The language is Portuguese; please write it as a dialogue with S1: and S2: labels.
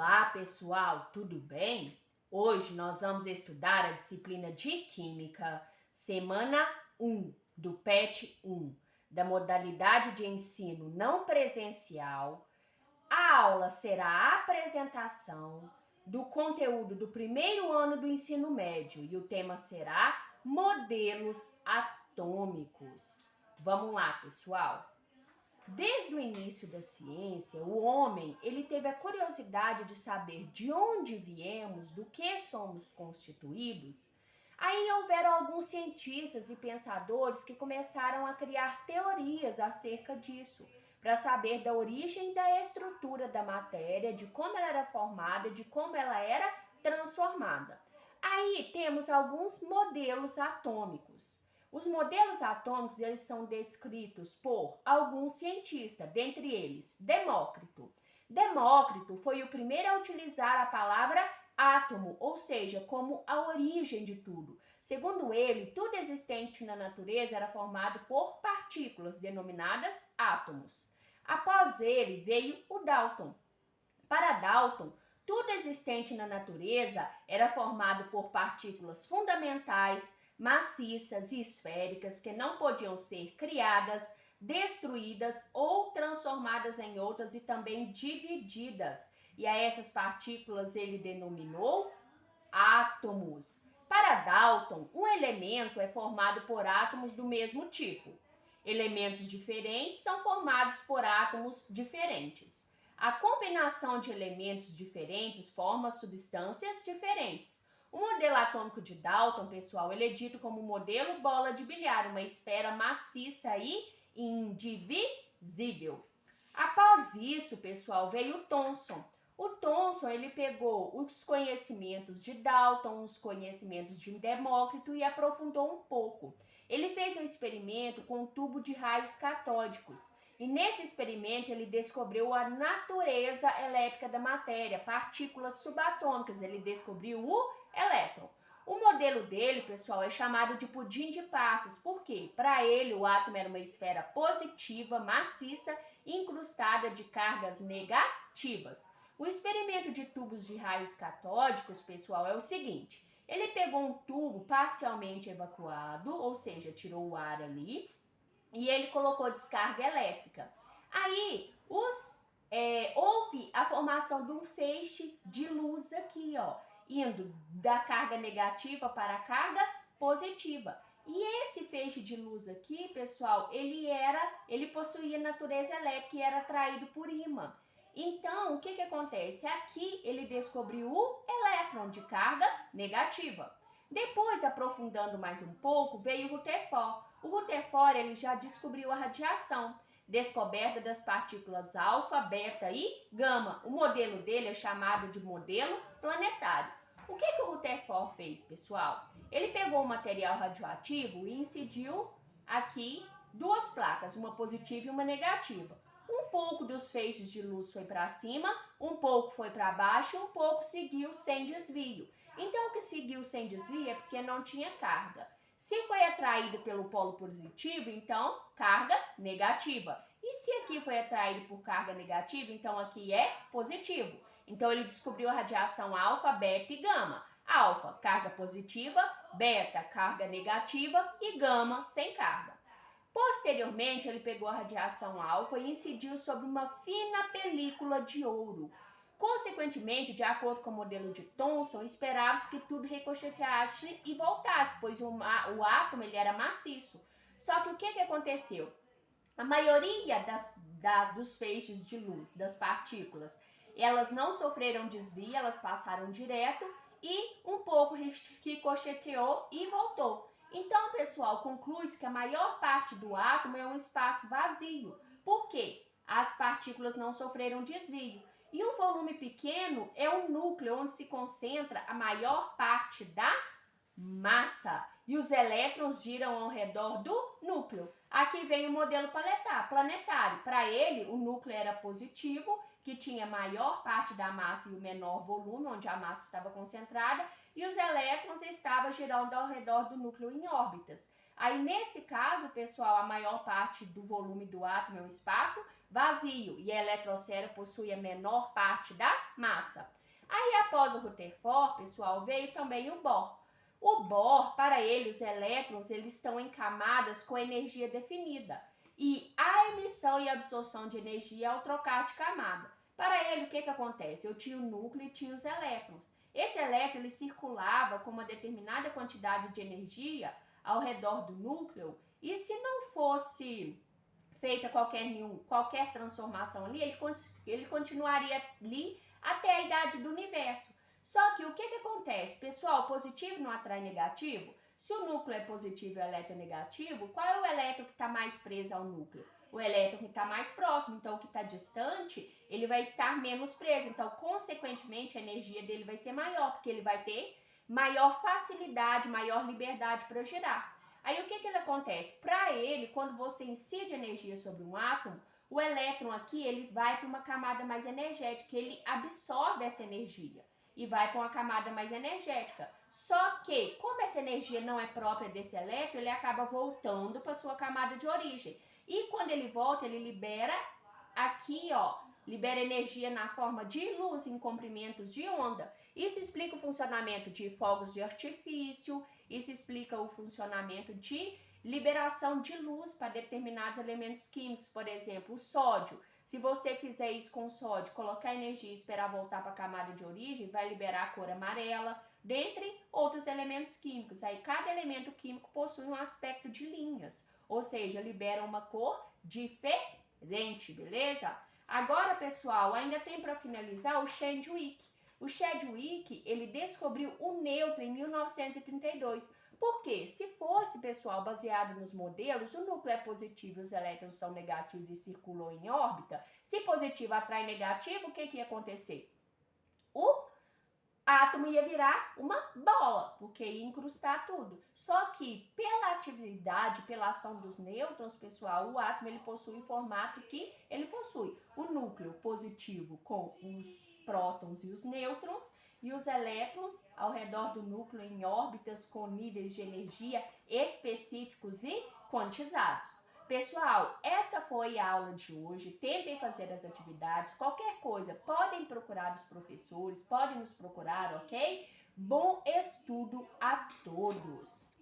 S1: Olá, pessoal, tudo bem? Hoje nós vamos estudar a disciplina de Química, semana 1 do PET 1, da modalidade de ensino não presencial. A aula será a apresentação do conteúdo do primeiro ano do ensino médio e o tema será modelos atômicos. Vamos lá, pessoal? Desde o início da ciência, o homem ele teve a curiosidade de saber de onde viemos, do que somos constituídos. Aí houveram alguns cientistas e pensadores que começaram a criar teorias acerca disso, para saber da origem e da estrutura da matéria, de como ela era formada, de como ela era transformada. Aí temos alguns modelos atômicos. Os modelos atômicos eles são descritos por alguns cientistas, dentre eles Demócrito. Demócrito foi o primeiro a utilizar a palavra átomo, ou seja, como a origem de tudo. Segundo ele, tudo existente na natureza era formado por partículas denominadas átomos. Após ele veio o Dalton. Para Dalton, tudo existente na natureza era formado por partículas fundamentais, maciças e esféricas que não podiam ser criadas, destruídas ou transformadas em outras e também divididas. E a essas partículas ele denominou átomos. Para Dalton, um elemento é formado por átomos do mesmo tipo. Elementos diferentes são formados por átomos diferentes. A combinação de elementos diferentes forma substâncias diferentes. O modelo atômico de Dalton, pessoal, ele é dito como modelo bola de bilhar, uma esfera maciça e indivisível. Após isso, pessoal, veio o Thomson. O Thomson, ele pegou os conhecimentos de Dalton, os conhecimentos de Demócrito e aprofundou um pouco. Ele fez um experimento com um tubo de raios catódicos. E nesse experimento ele descobriu a natureza elétrica da matéria, partículas subatômicas, ele descobriu o elétron. O modelo dele, pessoal, é chamado de pudim de passas, porque para ele o átomo era uma esfera positiva, maciça, incrustada de cargas negativas. O experimento de tubos de raios catódicos, pessoal, é o seguinte: ele pegou um tubo parcialmente evacuado, ou seja, tirou o ar ali, e ele colocou descarga elétrica. Aí, houve a formação de um feixe de luz aqui, ó, indo da carga negativa para a carga positiva. E esse feixe de luz aqui, pessoal, ele possuía natureza elétrica e era atraído por ímã. Então, o que acontece? Aqui ele descobriu o elétron de carga negativa. Depois, aprofundando mais um pouco, veio o Rutherford. O Rutherford ele já descobriu a radiação, descoberta das partículas alfa, beta e gama. O modelo dele é chamado de modelo planetário. O que o Rutherford fez, pessoal? Ele pegou o material radioativo e incidiu aqui duas placas, uma positiva e uma negativa. Um pouco dos feixes de luz foi para cima, um pouco foi para baixo e um pouco seguiu sem desvio. Então, o que seguiu sem desvio é porque não tinha carga. Se foi atraído pelo polo positivo, então carga negativa. E se aqui foi atraído por carga negativa, então aqui é positivo. Então ele descobriu a radiação alfa, beta e gama. Alfa, carga positiva, beta, carga negativa e gama, sem carga. Posteriormente, ele pegou a radiação alfa e incidiu sobre uma fina película de ouro. Consequentemente, de acordo com o modelo de Thomson, esperava-se que tudo ricocheteasse e voltasse, pois o átomo ele era maciço. Só que o que aconteceu? A maioria dos feixes de luz, das partículas, elas não sofreram desvio, elas passaram direto e um pouco ricocheteou e voltou. Então, pessoal, conclui-se que a maior parte do átomo é um espaço vazio. Por quê? As partículas não sofreram desvio. E um volume pequeno é o núcleo, onde se concentra a maior parte da massa. E os elétrons giram ao redor do núcleo. Aqui vem o modelo planetário. Para ele, o núcleo era positivo, que tinha a maior parte da massa e o menor volume, onde a massa estava concentrada, e os elétrons estavam girando ao redor do núcleo em órbitas. Aí, nesse caso, pessoal, a maior parte do volume do átomo é um espaço vazio e a eletrosfera possui a menor parte da massa. Aí, após o Rutherford, pessoal, veio também o Bohr. O Bohr, para ele, os elétrons, eles estão em camadas com energia definida. E a emissão e a absorção de energia ao trocar de camada. Para ele, o que acontece? Eu tinha o núcleo e tinha os elétrons. Esse elétron, ele circulava com uma determinada quantidade de energia ao redor do núcleo, e se não fosse feita qualquer transformação ali, ele continuaria ali até a idade do universo. Só que o que acontece? Pessoal, positivo não atrai negativo? Se o núcleo é positivo e o elétron é negativo, qual é o elétron que está mais preso ao núcleo? O elétron que está mais próximo, então o que está distante, ele vai estar menos preso. Então, consequentemente, a energia dele vai ser maior, porque ele vai ter maior facilidade, maior liberdade para girar. Aí o que acontece? Para ele, quando você incide energia sobre um átomo, o elétron aqui ele vai para uma camada mais energética, ele absorve essa energia e vai para uma camada mais energética. Só que, como essa energia não é própria desse elétron, ele acaba voltando para sua camada de origem. E quando ele volta, ele libera aqui, ó, libera energia na forma de luz em comprimentos de onda. Isso explica o funcionamento de fogos de artifício, isso explica o funcionamento de liberação de luz para determinados elementos químicos, por exemplo, o sódio. Se você fizer isso com sódio, colocar energia e esperar voltar para a camada de origem, vai liberar a cor amarela, dentre outros elementos químicos. Aí cada elemento químico possui um aspecto de linhas, ou seja, libera uma cor diferente, beleza? Agora, pessoal, ainda tem para finalizar o Chadwick. O Chadwick, ele descobriu o nêutron em 1932. Por quê? Se fosse, pessoal, baseado nos modelos, o núcleo é positivo e os elétrons são negativos e circulam em órbita. Se positivo atrai negativo, o que ia acontecer? O átomo ia virar uma bola, porque ia incrustar tudo. Só que pela atividade, pela ação dos nêutrons, pessoal, o átomo ele possui o formato que ele possui. O núcleo positivo com os prótons e os nêutrons, e os elétrons ao redor do núcleo em órbitas com níveis de energia específicos e quantizados. Pessoal, essa foi a aula de hoje. Tentem fazer as atividades. Qualquer coisa, podem procurar os professores, podem nos procurar, ok? Bom estudo a todos!